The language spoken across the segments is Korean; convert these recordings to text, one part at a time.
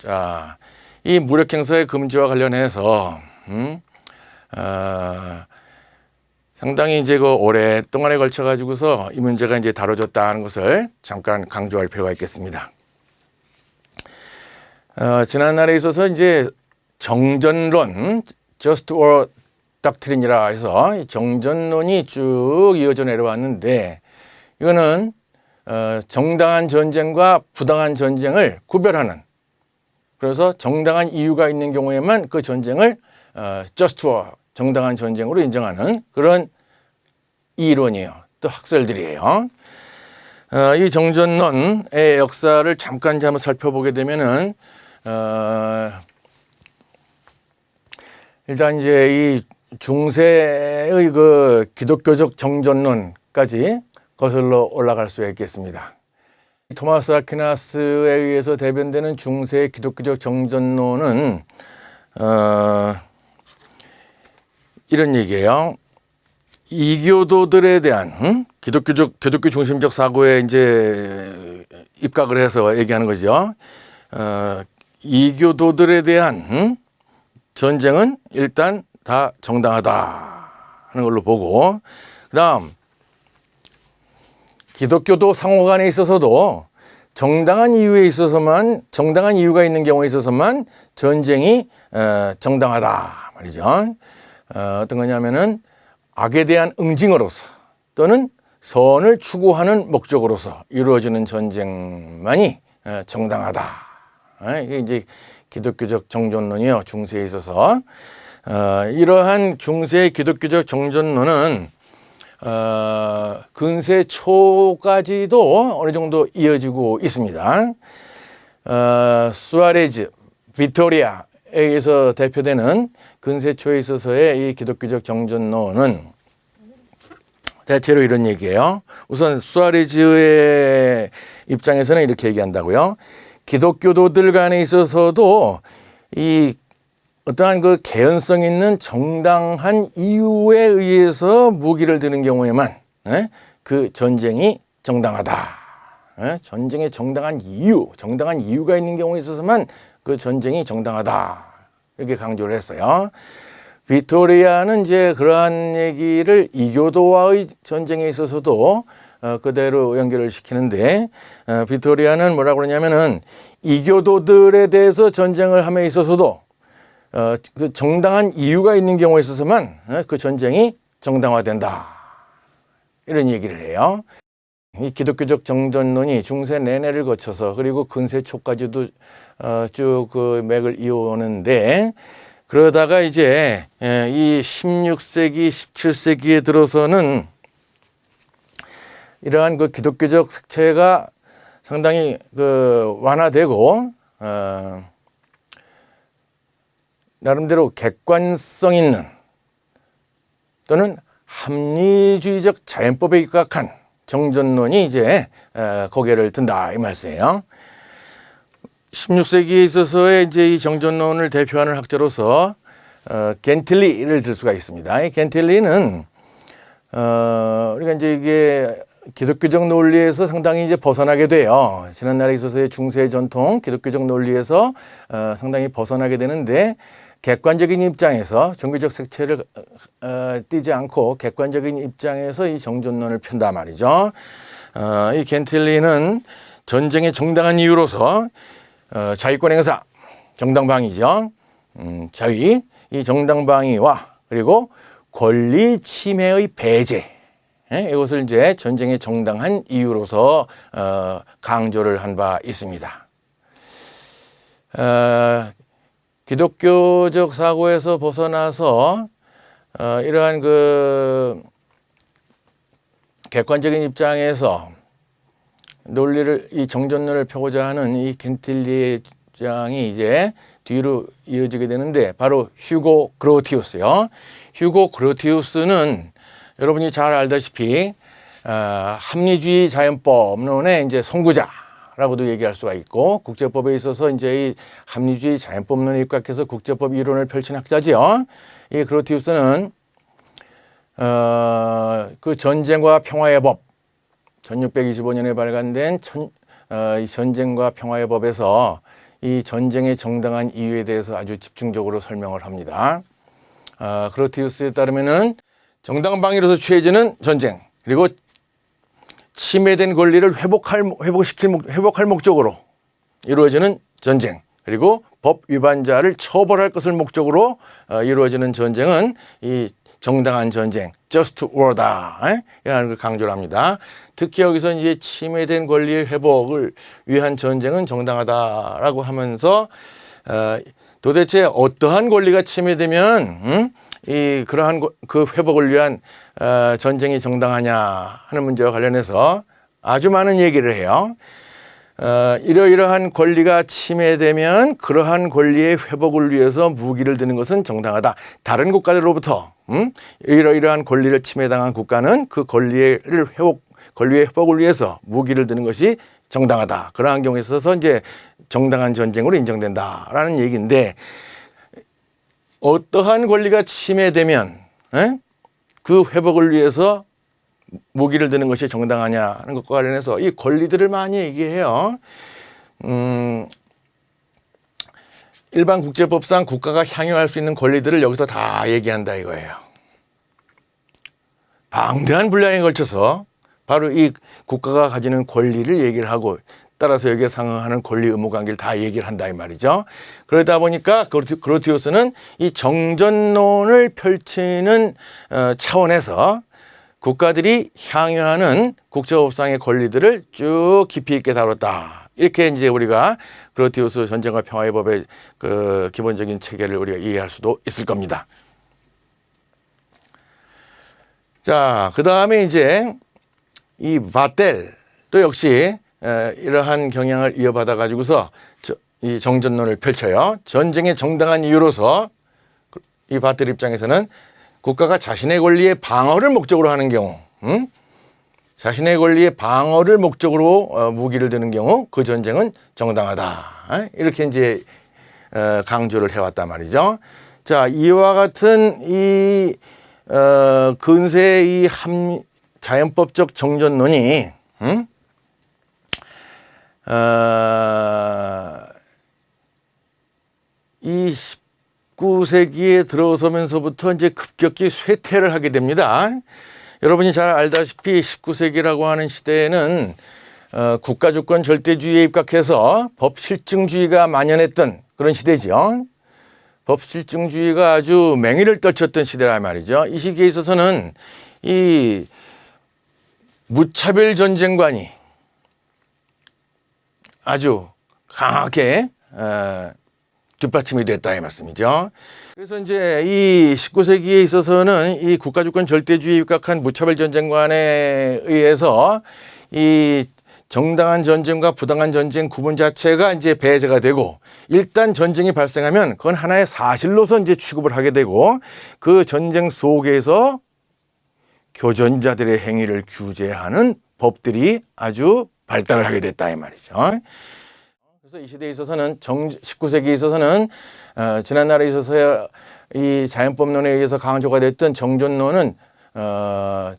자, 이 무력행사의 금지와 관련해서 상당히 이제 그 오랫동안에 걸쳐 가지고서 이 문제가 이제 다뤄졌다는 것을 잠깐 강조할 필요가 있겠습니다. 지난날에 있어서 이제 정전론, Just War Doctrine이라 해서 정전론이 쭉 이어져 내려왔는데, 이거는 정당한 전쟁과 부당한 전쟁을 구별하는, 그래서 정당한 이유가 있는 경우에만 그 전쟁을 Just War, 정당한 전쟁으로 인정하는 그런 이론이에요. 또 학설들이에요. 이 정전론의 역사를 잠깐 한번 살펴보게 되면은 일단 이제 이 중세의 그 기독교적 정전론까지 거슬러 올라갈 수가 있겠습니다. 토마스 아퀴나스에 의해서 대변되는 중세의 기독교적 정전론은 이런 얘기예요. 이교도들에 대한 기독교 중심적 사고에 이제 입각을 해서 얘기하는 거죠. 이교도들에 대한 전쟁은 일단 다 정당하다 하는 걸로 보고, 그다음 기독교도 상호간에 있어서도 정당한 이유에 있어서만, 정당한 이유가 있는 경우에 있어서만 전쟁이 정당하다 말이죠. 어떤 거냐면은 악에 대한 응징으로서 또는 선을 추구하는 목적으로서 이루어지는 전쟁만이 정당하다. 이게 이제 기독교적 정전론이요, 중세에 있어서. 이러한 중세 기독교적 정전론은 근세 초까지도 어느 정도 이어지고 있습니다. 수아레즈, 비토리아에 의해서 대표되는 근세 초에 있어서의 이 기독교적 정전론은 대체로 이런 얘기예요. 우선 수아레즈의 입장에서는 이렇게 얘기한다고요. 기독교도들 간에 있어서도 이 어떠한 그 개연성 있는 정당한 이유에 의해서 무기를 드는 경우에만 그 전쟁이 정당하다. 전쟁의 정당한 이유가 있는 경우에 있어서만 그 전쟁이 정당하다. 이렇게 강조를 했어요. 비토리아는 이제 그러한 얘기를 이교도와의 전쟁에 있어서도 그대로 연결을 시키는데, 비토리아는 뭐라고 그러냐면은 이교도들에 대해서 전쟁을 함에 있어서도 그 정당한 이유가 있는 경우에 있어서만 그 전쟁이 정당화된다. 이런 얘기를 해요. 이 기독교적 정전론이 중세 내내를 거쳐서 그리고 근세 초까지도 쭉 그 맥을 이어오는데, 그러다가 이제 이 16세기, 17세기에 들어서는 이러한 그 기독교적 색채가 상당히 그 완화되고 나름대로 객관성 있는 또는 합리주의적 자연법에 입각한 정전론이 이제 고개를 든다 이 말씀이에요. 16세기에 있어서의 이제 이 정전론을 대표하는 학자로서 겐틸리를 들 수가 있습니다. 이 겐틸리는 우리가 이제 이게 기독교적 논리에서 상당히 이제 벗어나게 돼요. 지난날에 있어서의 중세 전통 기독교적 논리에서 상당히 벗어나게 되는데, 객관적인 입장에서 종교적 색채를 띠지 않고 객관적인 입장에서 이 정전론을 편다 말이죠. 이 겐틸리는 전쟁의 정당한 이유로서 자위권 행사, 정당방위죠. 자위, 이 정당방위와 그리고 권리 침해의 배제, 이것을 이제 전쟁의 정당한 이유로서 강조를 한 바 있습니다. 기독교적 사고에서 벗어나서 이러한 그 객관적인 입장에서 논리를, 이 정전론을 펴고자 하는 이 겐틸리의 주장이 이제 뒤로 이어지게 되는데, 바로 휴고 그로티우스요. 휴고 그로티우스는 여러분이 잘 알다시피 합리주의 자연법론의 이제 선구자라고도 얘기할 수가 있고, 국제법에 있어서 이제 이 합리주의 자연법론에 입각해서 국제법 이론을 펼친 학자지요. 이 그로티우스는 그 전쟁과 평화의 법, 1625년에 발간된 이 전쟁과 평화의 법에서 이 전쟁의 정당한 이유에 대해서 아주 집중적으로 설명을 합니다. 그로티우스에 따르면은 정당한 방위로서 취해지는 전쟁, 그리고 침해된 권리를 회복할 목적으로 이루어지는 전쟁, 그리고 법 위반자를 처벌할 것을 목적으로 이루어지는 전쟁은 이 정당한 전쟁, just war다, 이라는 걸 강조를 합니다. 특히 여기서 이제 침해된 권리의 회복을 위한 전쟁은 정당하다라고 하면서 도대체 어떠한 권리가 침해되면 그러한 그 회복을 위한 전쟁이 정당하냐 하는 문제와 관련해서 아주 많은 얘기를 해요. 이러이러한 권리가 침해되면 그러한 권리의 회복을 위해서 무기를 드는 것은 정당하다. 다른 국가들로부터 이러이러한 권리를 침해당한 국가는 그 권리의 회복을 위해서 무기를 드는 것이 정당하다. 그러한 경우에 있어서 이제 정당한 전쟁으로 인정된다라는 얘기인데, 어떠한 권리가 침해되면 그 회복을 위해서 무기를 드는 것이 정당하냐는 것과 관련해서 이 권리들을 많이 얘기해요. 일반 국제법상 국가가 향유할 수 있는 권리들을 여기서 다 얘기한다 이거예요. 방대한 분량에 걸쳐서 바로 이 국가가 가지는 권리를 얘기를 하고, 따라서 여기에 상응하는 권리 의무 관계를 다 얘기를 한다 이 말이죠. 그러다 보니까 그로티우스는 이 정전론을 펼치는 차원에서 국가들이 향유하는 국제법상의 권리들을 쭉 깊이 있게 다뤘다. 이렇게 이제 우리가 그로티우스 전쟁과 평화의 법의 그 기본적인 체계를 우리가 이해할 수도 있을 겁니다. 자, 그 다음에 이제 이 바텔도 역시 이러한 경향을 이어받아 가지고서 이 정전론을 펼쳐요. 전쟁의 정당한 이유로서 이 바텔 입장에서는 국가가 자신의 권리의 방어를 목적으로 하는 경우, 자신의 권리의 방어를 목적으로 무기를 드는 경우 그 전쟁은 정당하다. 이렇게 이제 강조를 해왔단 말이죠. 자, 이와 같은 이 근세의 이 자연법적 정전론이 이 19세기에 들어서면서부터 이제 급격히 쇠퇴를 하게 됩니다. 여러분이 잘 알다시피 19세기라고 하는 시대에는 국가주권 절대주의에 입각해서 법실증주의가 만연했던 그런 시대죠. 법실증주의가 아주 맹위를 떨쳤던 시대란 말이죠. 이 시기에 있어서는 이 무차별 전쟁관이 아주 강하게 뒷받침이 됐다 이 말씀이죠. 그래서 이제 이 19세기에 있어서는 이 국가주권 절대주의에 입각한 무차별 전쟁관에 의해서 이 정당한 전쟁과 부당한 전쟁 구분 자체가 이제 배제가 되고, 일단 전쟁이 발생하면 그건 하나의 사실로서 이제 취급을 하게 되고, 그 전쟁 속에서 교전자들의 행위를 규제하는 법들이 아주 발달을 하게 됐다 이 말이죠. 그래서 이 시대에 있어서는 19세기에 있어서는 지난날에 있어서 이 자연법론에 의해서 강조가 됐던 정전론은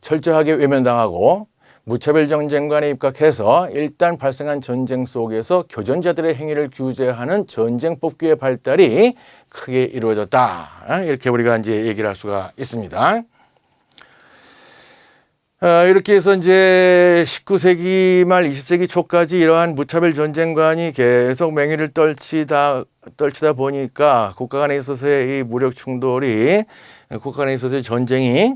철저하게 외면당하고, 무차별 전쟁관에 입각해서 일단 발생한 전쟁 속에서 교전자들의 행위를 규제하는 전쟁법규의 발달이 크게 이루어졌다. 이렇게 우리가 이제 얘기를 할 수가 있습니다. 이렇게 해서 이제 19세기 말 20세기 초까지 이러한 무차별 전쟁관이 계속 맹위를 떨치다 보니까 국가 간에 있어서의 이 무력 충돌이, 국가 간에 있어서의 전쟁이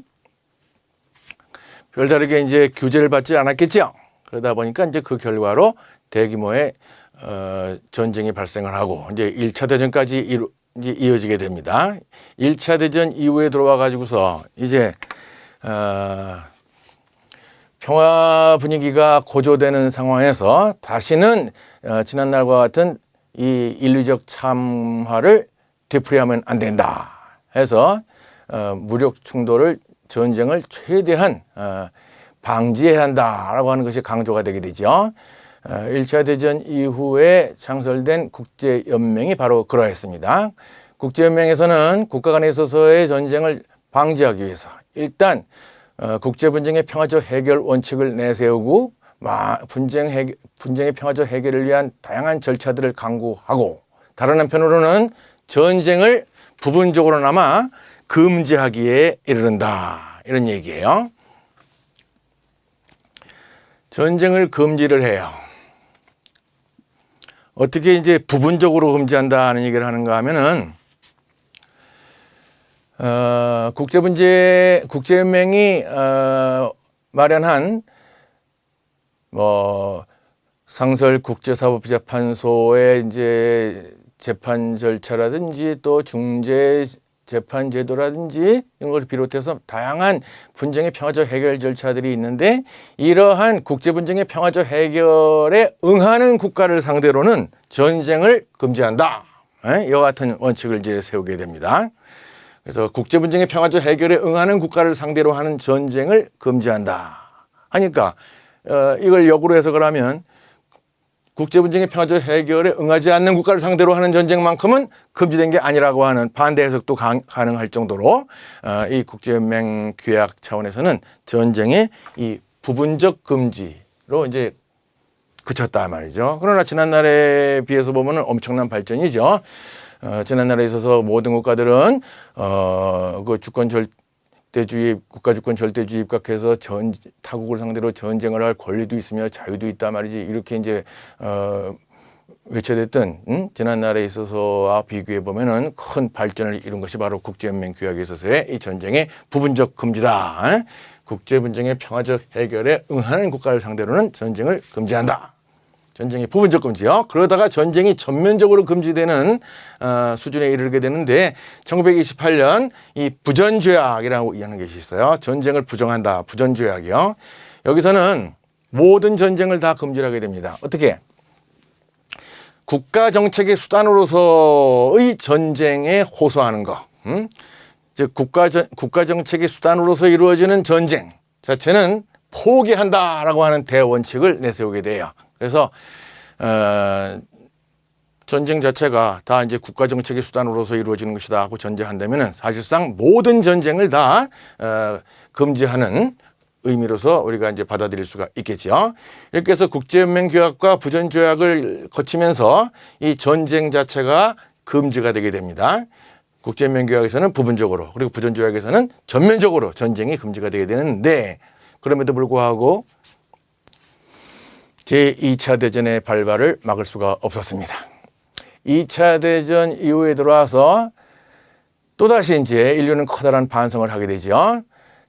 별다르게 이제 규제를 받지 않았겠죠. 그러다 보니까 이제 그 결과로 대규모의 전쟁이 발생을 하고 이제 1차 대전까지 이제 이어지게 됩니다. 1차 대전 이후에 들어와 가지고서 이제 평화 분위기가 고조되는 상황에서 다시는 지난날과 같은 이 인류적 참화를 되풀이하면 안 된다 해서 무력 충돌을, 전쟁을 최대한 방지해야 한다라고 하는 것이 강조가 되게 되죠. 1차 대전 이후에 창설된 국제연맹이 바로 그러했습니다. 국제연맹에서는 국가 간에 있어서의 전쟁을 방지하기 위해서 일단 국제 분쟁의 평화적 해결 원칙을 내세우고, 분쟁의 평화적 해결을 위한 다양한 절차들을 강구하고, 다른 한편으로는 전쟁을 부분적으로나마 금지하기에 이르른다, 이런 얘기예요. 전쟁을 금지를 해요. 어떻게 이제 부분적으로 금지한다는 얘기를 하는가 하면은, 국제연맹이 마련한 상설 국제사법재판소의 이제 재판 절차라든지 또 중재 재판 제도라든지 이런 걸 비롯해서 다양한 분쟁의 평화적 해결 절차들이 있는데, 이러한 국제 분쟁의 평화적 해결에 응하는 국가를 상대로는 전쟁을 금지한다. 이와 같은 원칙을 이제 세우게 됩니다. 그래서 국제 분쟁의 평화적 해결에 응하는 국가를 상대로 하는 전쟁을 금지한다 하니까, 이걸 역으로 해석을 하면 국제 분쟁의 평화적 해결에 응하지 않는 국가를 상대로 하는 전쟁만큼은 금지된 게 아니라고 하는 반대 해석도 가능할 정도로, 이 국제연맹 규약 차원에서는 전쟁의 이 부분적 금지로 이제 그쳤다 말이죠. 그러나 지난날에 비해서 보면은 엄청난 발전이죠. 지난날에 있어서 모든 국가들은 그 국가 주권 절대주의 입각해서 타국을 상대로 전쟁을 할 권리도 있으며 자유도 있다 말이지, 이렇게 이제 외쳐댔던 지난날에 있어서와 비교해 보면은 큰 발전을 이룬 것이 바로 국제연맹 규약에 있어서의 이 전쟁의 부분적 금지다. 국제 분쟁의 평화적 해결에 응하는 국가를 상대로는 전쟁을 금지한다. 전쟁의 부분적 금지요. 그러다가 전쟁이 전면적으로 금지되는 수준에 이르게 되는데, 1928년 이 부전조약이라고 하는 것이 있어요. 전쟁을 부정한다. 부전조약이요. 여기서는 모든 전쟁을 다 금지하게 됩니다. 어떻게? 국가 정책의 수단으로서의 전쟁에 호소하는 것. 즉 국가 정책의 수단으로서 이루어지는 전쟁 자체는 포기한다라고 하는 대원칙을 내세우게 돼요. 그래서 전쟁 자체가 다 이제 국가 정책의 수단으로서 이루어지는 것이다 하고 전제한다면은, 사실상 모든 전쟁을 다 금지하는 의미로서 우리가 이제 받아들일 수가 있겠죠. 이렇게 해서 국제연맹 규약과 부전조약을 거치면서 이 전쟁 자체가 금지가 되게 됩니다. 국제연맹 규약에서는 부분적으로, 그리고 부전조약에서는 전면적으로 전쟁이 금지가 되게 되는데, 그럼에도 불구하고 제2차 대전의 발발을 막을 수가 없었습니다. 2차 대전 이후에 들어와서 또다시 이제 인류는 커다란 반성을 하게 되죠.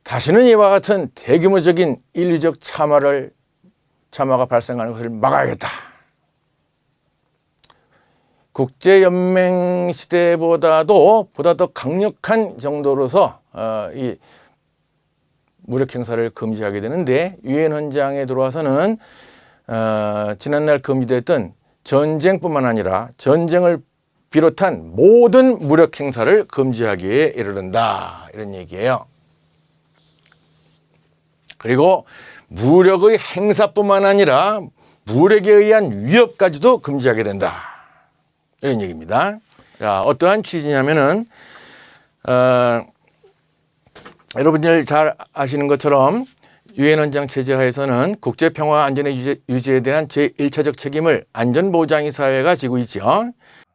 다시는 이와 같은 대규모적인 인류적 참화가 발생하는 것을 막아야겠다. 국제연맹 시대보다도 더 강력한 정도로서 이 무력 행사를 금지하게 되는데, 유엔 헌장에 들어와서는 지난날 금지됐던 전쟁뿐만 아니라 전쟁을 비롯한 모든 무력 행사를 금지하기에 이르른다, 이런 얘기예요. 그리고 무력의 행사뿐만 아니라 무력에 의한 위협까지도 금지하게 된다, 이런 얘기입니다. 자, 어떠한 취지냐면은 여러분들 잘 아시는 것처럼 유엔 헌장 체제 하에서는 국제 평화 안전의 유지에 대한 제1차적 책임을 안전보장이사회가 지고 있죠.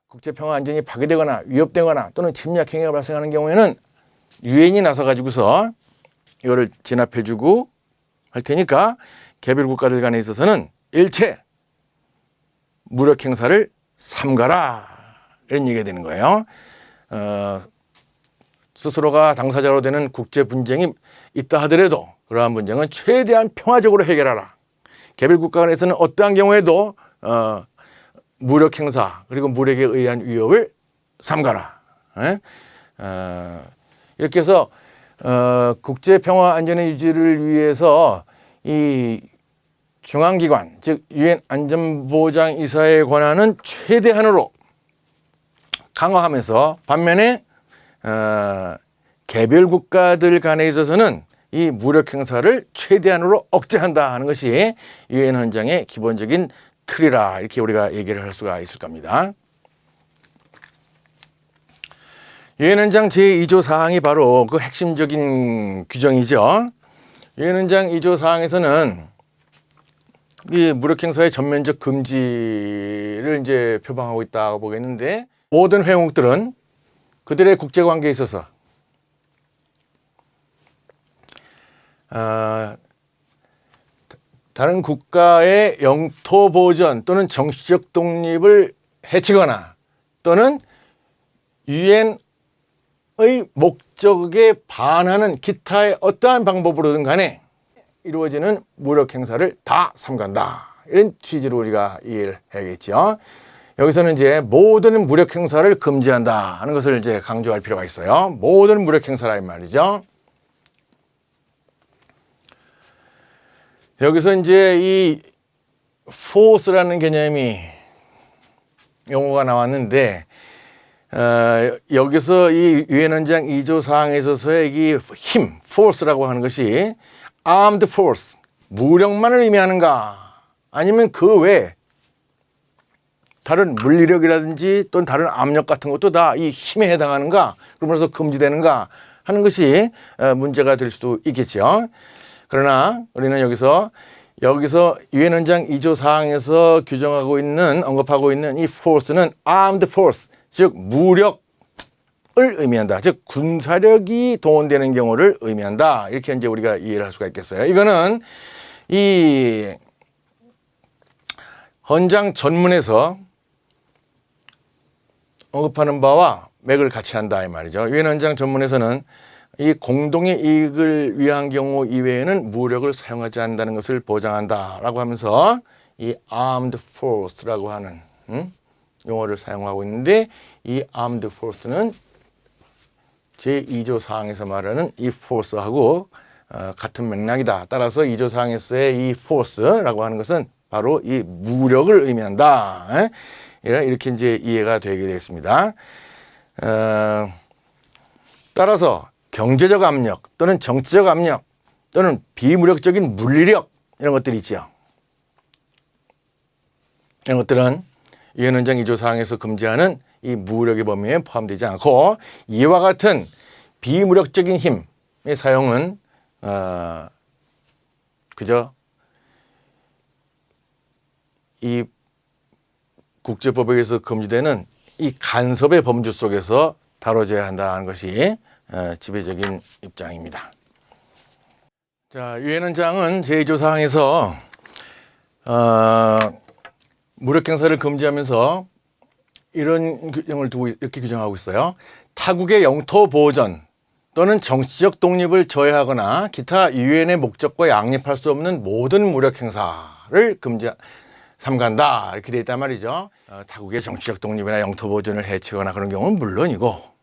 국제 평화 안전이 파괴되거나 위협되거나 또는 침략 행위가 발생하는 경우에는 유엔이 나서 가지고서 이거를 진압해 주고 할 테니까, 개별 국가들 간에 있어서는 일체 무력 행사를 삼가라, 이런 얘기가 되는 거예요. 스스로가 당사자로 되는 국제 분쟁이 있다 하더라도 그러한 분쟁은 최대한 평화적으로 해결하라. 개별 국가 간에서는 어떠한 경우에도 무력 행사 그리고 무력에 의한 위협을 삼가라. 이렇게 해서 국제 평화 안전의 유지를 위해서 이 중앙기관, 즉 유엔 안전보장이사의 권한은 최대한으로 강화하면서, 반면에 개별 국가들 간에 있어서는 이 무력 행사를 최대한으로 억제한다 하는 것이 유엔 헌장의 기본적인 틀이라, 이렇게 우리가 얘기를 할 수가 있을 겁니다. 유엔 헌장 제2조 사항이 바로 그 핵심적인 규정이죠. 유엔 헌장 2조 사항에서는 이 무력 행사의 전면적 금지를 이제 표방하고 있다고 보겠는데, 모든 회원국들은 그들의 국제 관계에 있어서 다른 국가의 영토 보전 또는 정치적 독립을 해치거나 또는 유엔의 목적에 반하는 기타의 어떠한 방법으로든 간에 이루어지는 무력 행사를 다 삼간다. 이런 취지로 우리가 이해를 해야겠죠. 여기서는 이제 모든 무력 행사를 금지한다 하는 것을 이제 강조할 필요가 있어요. 모든 무력 행사라 이 말이죠. 여기서 이제 이 force라는 개념이 용어가 나왔는데, 여기서 이 유엔 헌장 2조 사항에 있어서의 이 힘, force라고 하는 것이 armed force, 무력만을 의미하는가, 아니면 그 외에 다른 물리력이라든지 또는 다른 압력 같은 것도 다 이 힘에 해당하는가, 그러면서 금지되는가 하는 것이 문제가 될 수도 있겠죠. 그러나 우리는 여기서 유엔 헌장 2조 사항에서 규정하고 있는, 언급하고 있는 이 force는 armed force, 즉 무력을 의미한다. 즉 군사력이 동원되는 경우를 의미한다. 이렇게 이제 우리가 이해를 할 수가 있겠어요. 이거는 이 헌장 전문에서 언급하는 바와 맥을 같이 한다 이 말이죠. 유엔 헌장 전문에서는 이 공동의 이익을 위한 경우 이외에는 무력을 사용하지 않는다는 것을 보장한다라고 하면서 이 armed force라고 하는 용어를 사용하고 있는데, 이 armed force는 제2조 사항에서 말하는 이 force하고 같은 맥락이다. 따라서 2조 사항에서의 이 force라고 하는 것은 바로 이 무력을 의미한다. 이렇게 이제 이해가 되게 되겠습니다. 따라서 경제적 압력 또는 정치적 압력 또는 비무력적인 물리력, 이런 것들이 있죠. 이런 것들은 유엔 헌장 2조 사항에서 금지하는 이 무력의 범위에 포함되지 않고, 이와 같은 비무력적인 힘의 사용은 그저 이 국제법에 의해서 금지되는 이 간섭의 범주 속에서 다뤄져야 한다는 것이 지배적인 입장입니다. 자, 유엔 헌장은 제2조 사항에서 무력 행사를 금지하면서 이런 규정을 두고 이렇게 규정하고 있어요. 타국의 영토 보전 또는 정치적 독립을 저해하거나 기타 유엔의 목적과 양립할 수 없는 모든 무력 행사를 삼간다, 이렇게 되어 있단 말이죠. 타국의 정치적 독립이나 영토 보전을 해치거나 그런 경우는 물론이고,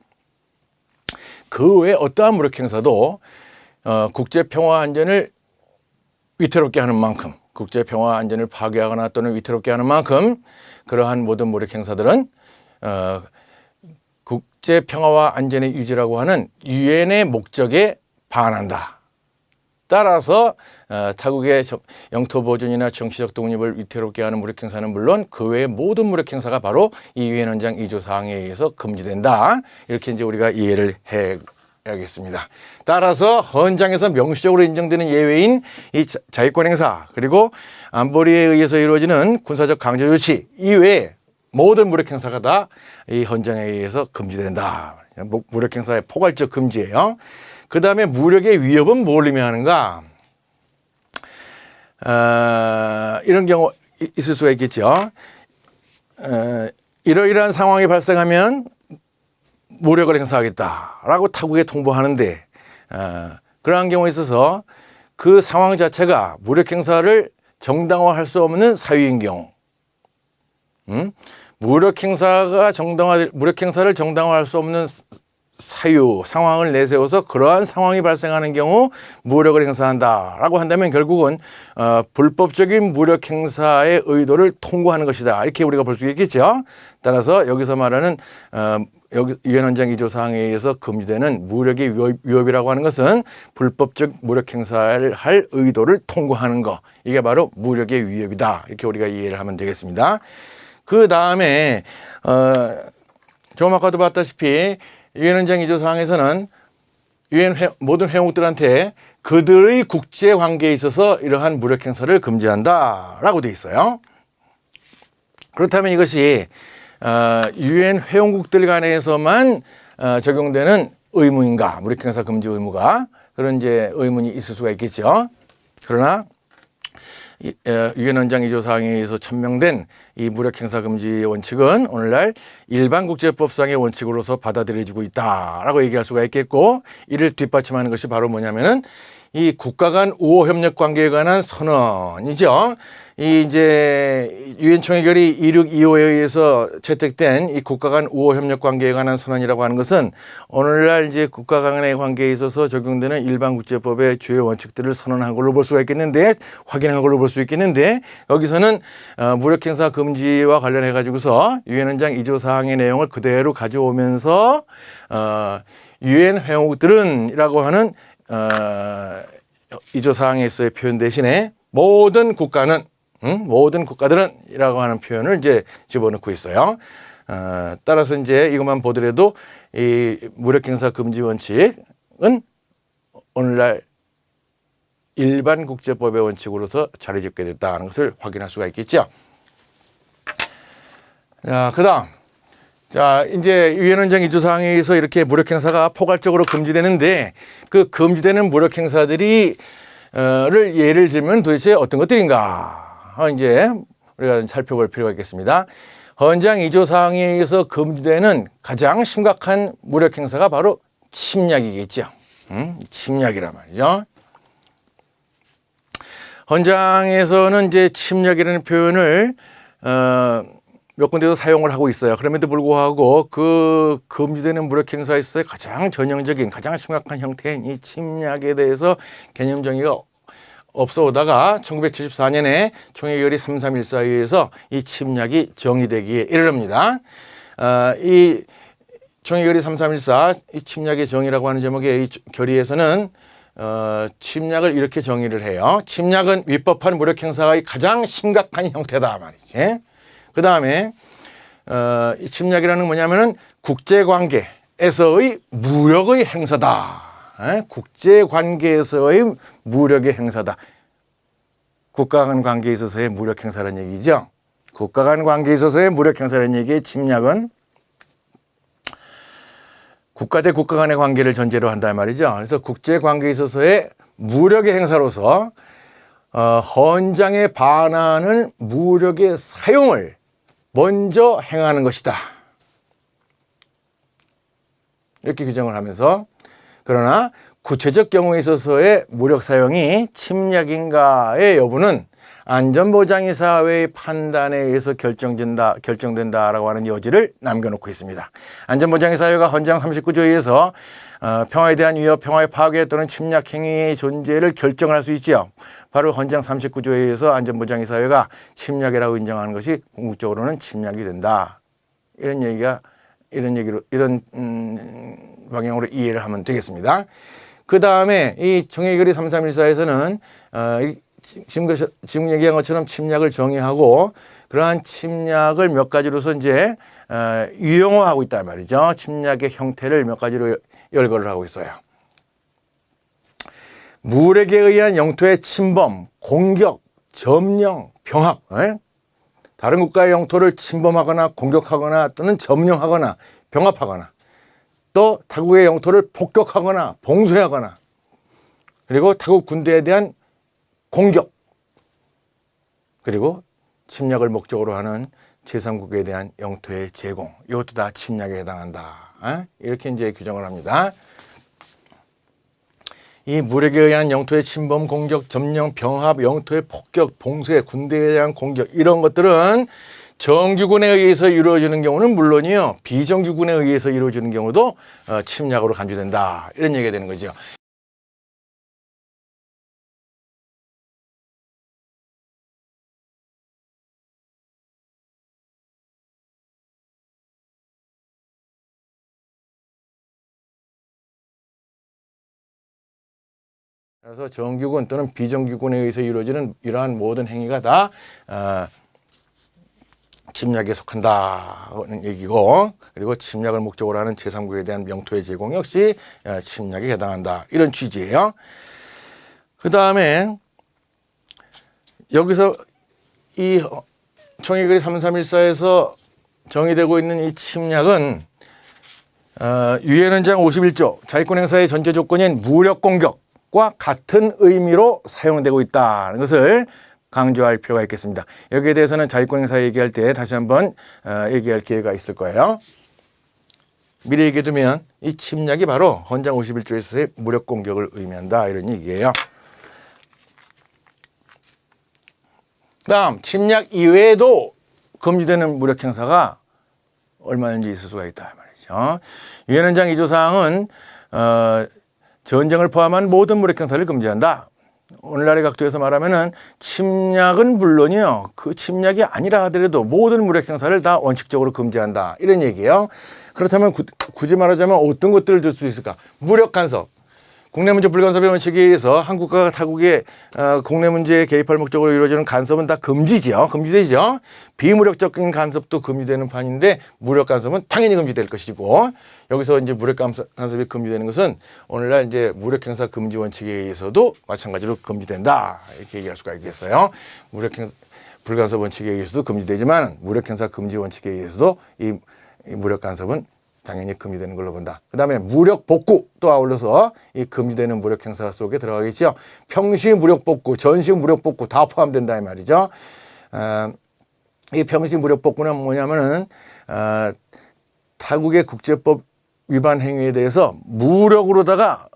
그 외에 어떠한 무력 행사도 국제 평화 안전을 위태롭게 하는 만큼, 국제 평화 안전을 파괴하거나 또는 위태롭게 하는 만큼 그러한 모든 무력 행사들은 국제 평화와 안전의 유지라고 하는 유엔의 목적에 반한다. 따라서 타국의 영토 보존이나 정치적 독립을 위태롭게 하는 무력 행사는 물론 그 외의 모든 무력 행사가 바로 이 유엔 헌장 2조 사항에 의해서 금지된다. 이렇게 이제 우리가 이해를 해야겠습니다. 따라서 헌장에서 명시적으로 인정되는 예외인 이 자위권 행사, 그리고 안보리에 의해서 이루어지는 군사적 강제 조치 이외에 모든 무력 행사가 다 이 헌장에 의해서 금지된다. 무력 행사의 포괄적 금지예요. 그 다음에 무력의 위협은 뭘 의미하는가? 이런 경우 있을 수가 있겠죠. 이러이러한 상황이 발생하면 무력을 행사하겠다라고 타국에 통보하는데, 그러한 경우에 있어서 그 상황 자체가 무력 행사를 정당화할 수 없는 사유인 경우, 무력 행사를 정당화할 수 없는 사유, 상황을 내세워서 그러한 상황이 발생하는 경우 무력을 행사한다라고 한다면 결국은 불법적인 무력 행사의 의도를 통고하는 것이다. 이렇게 우리가 볼 수 있겠죠. 따라서 여기서 말하는 유엔 헌장 2조 사항에 의해서 금지되는 무력의 위협이라고 하는 것은 불법적 무력 행사를 할 의도를 통고하는 것, 이게 바로 무력의 위협이다. 이렇게 우리가 이해를 하면 되겠습니다. 그 다음에 조금 아까도 봤다시피 유엔 헌장 2조 사항에서는 모든 회원국들한테 그들의 국제 관계에 있어서 이러한 무력 행사를 금지한다라고 돼 있어요. 그렇다면 이것이 유엔 회원국들 간에서만 적용되는 의무인가? 무력 행사 금지 의무가 그런 이제 의문이 있을 수가 있겠죠. 그러나 유엔 원장 2조 사항에 의해서 천명된 이 무력 행사 금지 원칙은 오늘날 일반 국제법상의 원칙으로서 받아들여지고 있다라고 얘기할 수가 있겠고, 이를 뒷받침하는 것이 바로 뭐냐면은 이 국가 간 우호 협력 관계에 관한 선언이죠. 이 이제 유엔 총회결의 2625에 의해서 채택된 이 국가 간 우호 협력 관계에 관한 선언이라고 하는 것은 오늘날 이제 국가 간의 관계에 있어서 적용되는 일반 국제법의 주요 원칙들을 선언한 걸로 볼 수가 있겠는데, 확인한 걸로 볼 수 있겠는데, 여기서는 무력 행사 금지와 관련해 가지고서 유엔 원장 2조 사항의 내용을 그대로 가져오면서 유엔 회원국들은이라고 하는 2조 사항에서의 표현 대신에 모든 국가는 모든 국가들은 이라고 하는 표현을 이제 집어넣고 있어요. 따라서 이제 이것만 보더라도 이 무력행사 금지 원칙은 오늘날 일반 국제법의 원칙으로서 자리 잡게 됐다는 것을 확인할 수가 있겠죠. 자, 그다음. 자, 이제 유엔 원장 2조 사항에 의해서 이렇게 무력 행사가 포괄적으로 금지되는데, 그 금지되는 무력 행사들이 를 예를 들면 도대체 어떤 것들인가? 이제 우리가 살펴볼 필요가 있겠습니다. 헌장 2조 사항에 의해서 금지되는 가장 심각한 무력 행사가 바로 침략이겠죠. 침략이란 말이죠. 헌장에서는 이제 침략이라는 표현을 몇 군데도 사용을 하고 있어요. 그럼에도 불구하고 그 금지되는 무력 행사에서의 가장 전형적인, 가장 심각한 형태인 이 침략에 대해서 개념 정의가 없어 오다가 1974년에 총회결의 3314에 의해서 이 침략이 정의되기에 이르릅니다. 이 총회결의 3314, 이 침략의 정의라고 하는 제목의 이 결의에서는 침략을 이렇게 정의를 해요. 침략은 위법한 무력 행사의 가장 심각한 형태다 말이지. 그 다음에 이 침략이라는 뭐냐면은 국제관계에서의 무력의 행사다. 국제관계에서의 무력의 행사다. 국가 간 관계에 있어서의 무력 행사라는 얘기죠. 국가 간 관계에 있어서의 무력 행사라는 얘기의 침략은 국가 대 국가 간의 관계를 전제로 한단 말이죠. 그래서 국제관계에 있어서의 무력의 행사로서 헌장에 반하는 무력의 사용을 먼저 행하는 것이다. 이렇게 규정을 하면서, 그러나 구체적 경우에 있어서의 무력 사용이 침략인가의 여부는 안전보장이사회의 판단에 의해서 결정된다라고 하는 여지를 남겨놓고 있습니다. 안전보장이사회가 헌장 39조에 의해서 평화에 대한 위협, 평화의 파괴 또는 침략 행위의 존재를 결정할 수 있지요. 바로 헌장 39조에 의해서 안전보장이사회가 침략이라고 인정하는 것이 궁극적으로는 침략이 된다. 이런 방향으로 이해를 하면 되겠습니다. 그 다음에 이 총회결의 3314에서는 지금 얘기한 것처럼 침략을 정의하고, 그러한 침략을 몇 가지로서 이제 유형화하고 있단 말이죠. 침략의 형태를 몇 가지로 열거를 하고 있어요. 무력에 의한 영토의 침범, 공격, 점령, 병합. 다른 국가의 영토를 침범하거나 공격하거나 또는 점령하거나 병합하거나, 또 타국의 영토를 폭격하거나 봉쇄하거나, 그리고 타국 군대에 대한 공격, 그리고 침략을 목적으로 하는 제3국에 대한 영토의 제공, 이것도 다 침략에 해당한다. 이렇게 이제 규정을 합니다. 이 무력에 의한 영토의 침범, 공격, 점령, 병합, 영토의 폭격, 봉쇄, 군대에 대한 공격, 이런 것들은 정규군에 의해서 이루어지는 경우는 물론이요, 비정규군에 의해서 이루어지는 경우도 침략으로 간주된다. 이런 얘기가 되는 거죠. 그래서 정규군 또는 비정규군에 의해서 이루어지는 이러한 모든 행위가 다 침략에 속한다는 얘기고, 그리고 침략을 목적으로 하는 제3국에 대한 명토의 제공 역시 침략에 해당한다, 이런 취지예요. 그 다음에 여기서 이 청해결의 3314에서 정의되고 있는 이 침략은 유엔헌장 51조 자위권 행사의 전제 조건인 무력 공격과 같은 의미로 사용되고 있다는 것을 강조할 필요가 있겠습니다. 여기에 대해서는 자위권 행사 얘기할 때 다시 한번 얘기할 기회가 있을 거예요. 미리 얘기해두면 이 침략이 바로 헌장 51조에서의 무력 공격을 의미한다, 이런 얘기예요. 다음, 침략 이외에도 금지되는 무력 행사가 얼마든지 있을 수가 있다 말이죠. 유엔헌장 2조 사항은 전쟁을 포함한 모든 무력 행사를 금지한다. 오늘날의 각도에서 말하면은 침략은 물론이요, 그 침략이 아니라 하더라도 모든 무력 행사를 다 원칙적으로 금지한다, 이런 얘기예요. 그렇다면 굳이 말하자면 어떤 것들을 들 수 있을까? 무력 간섭. 국내 문제 불간섭의 원칙에 의해서 한국과 타국의 국내 문제에 개입할 목적으로 이루어지는 간섭은 다 금지죠. 금지되죠. 비무력적인 간섭도 금지되는 판인데 무력 간섭은 당연히 금지될 것이고, 여기서 이제 무력 간섭이 금지되는 것은 오늘날 이제 무력 행사 금지 원칙에 의해서도 마찬가지로 금지된다, 이렇게 얘기할 수가 있겠어요. 무력 행사 불간섭 원칙에 의해서도 금지되지만 무력 행사 금지 원칙에 의해서도 이 무력 간섭은 당연히 금지되는 걸로 본다. 그 다음에 무력 복구 또 아울러서 이 금지되는 무력 행사 속에 들어가겠죠. 평시 무력 복구, 전시 무력 복구 다 포함된다, 이 말이죠. 이 평시 무력 복구는 뭐냐면은 타국의 국제법 위반 행위에 대해서 무력으로다가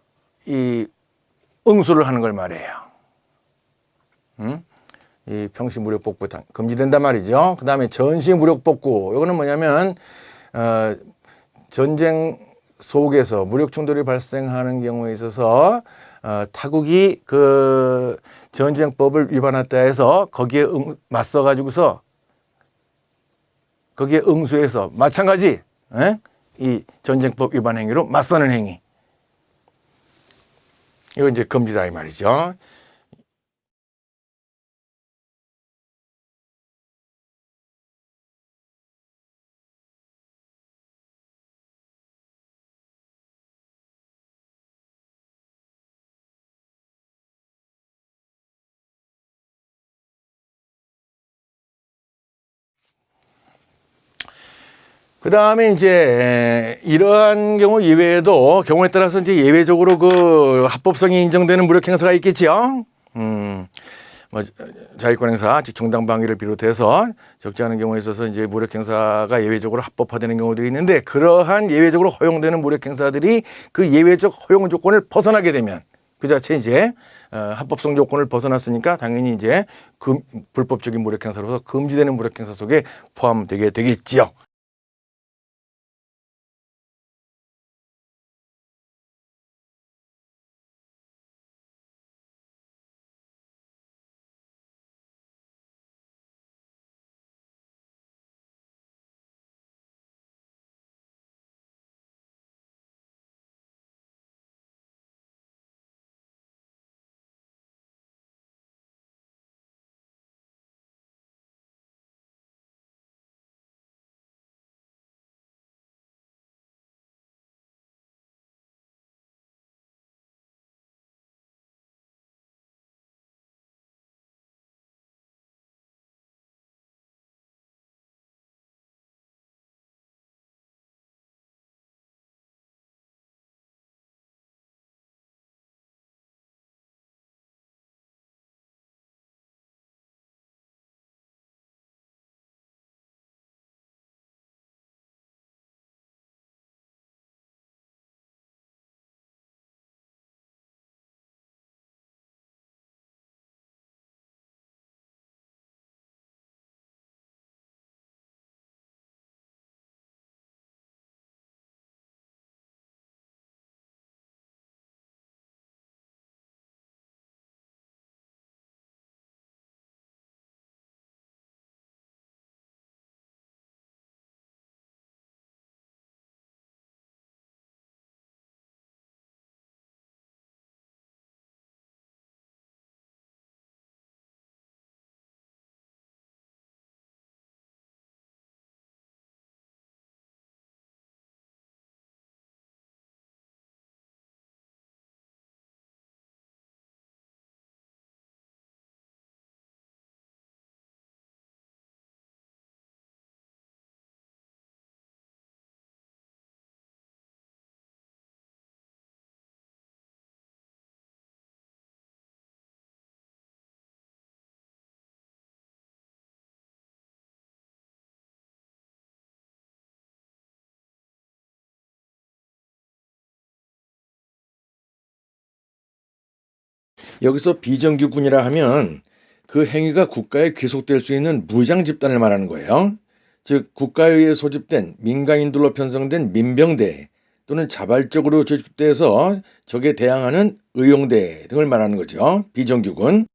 이 응수를 하는 걸 말해요. 이 평시 무력 복구 금지된단 말이죠. 그 다음에 전시 무력 복구, 이거는 뭐냐면 전쟁 속에서 무력 충돌이 발생하는 경우에 있어서 타국이 그 전쟁법을 위반했다 해서 거기에 맞서 가지고서 거기에 응수해서 마찬가지 이 전쟁법 위반 행위로 맞서는 행위, 이거 이제 금지다, 이 말이죠. 그 다음에 이제 이러한 경우 이외에도 경우에 따라서 이제 예외적으로 그 합법성이 인정되는 무력 행사가 있겠죠. 뭐 자위권 행사, 즉 정당 방위를 비롯해서 적지 않은 경우에 있어서 이제 무력 행사가 예외적으로 합법화되는 경우들이 있는데, 그러한 예외적으로 허용되는 무력 행사들이 그 예외적 허용 조건을 벗어나게 되면 그 자체 이제 합법성 조건을 벗어났으니까 당연히 이제 불법적인 무력 행사로서 금지되는 무력 행사 속에 포함되게 되겠지요. 여기서 비정규군이라 하면 그 행위가 국가에 귀속될 수 있는 무장 집단을 말하는 거예요. 즉 국가에 의해 소집된 민간인들로 편성된 민병대 또는 자발적으로 조직돼서 적에 대항하는 의용대 등을 말하는 거죠. 비정규군.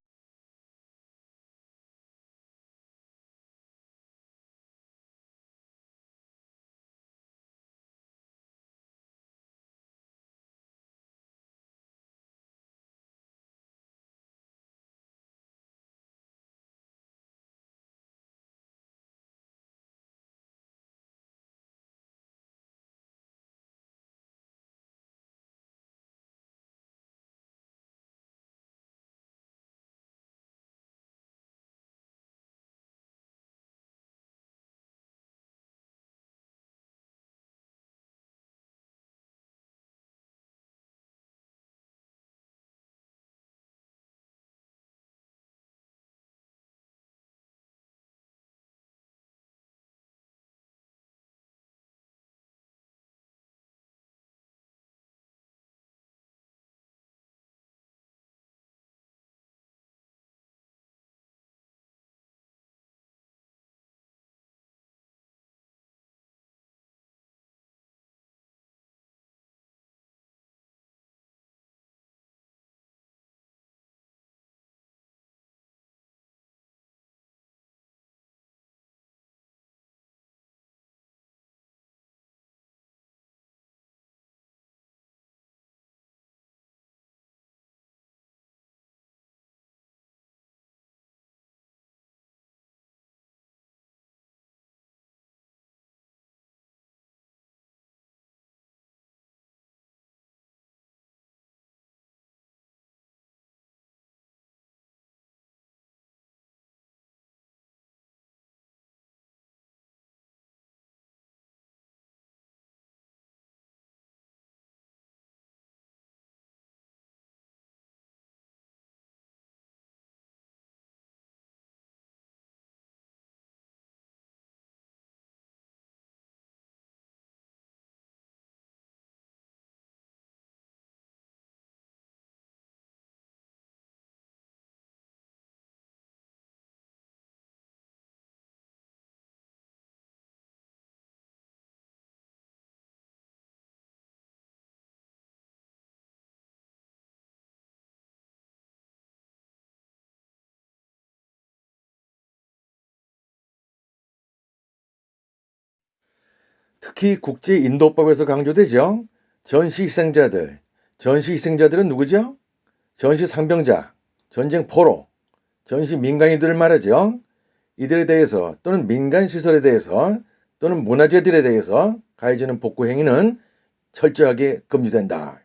특히 국제인도법에서 강조되죠. 전시희생자들. 전시희생자들은 누구죠? 전시상병자, 전쟁 포로, 전시민간인들을 말하죠. 이들에 대해서 또는 민간시설에 대해서 또는 문화재들에 대해서 가해지는 복구 행위는 철저하게 금지된다.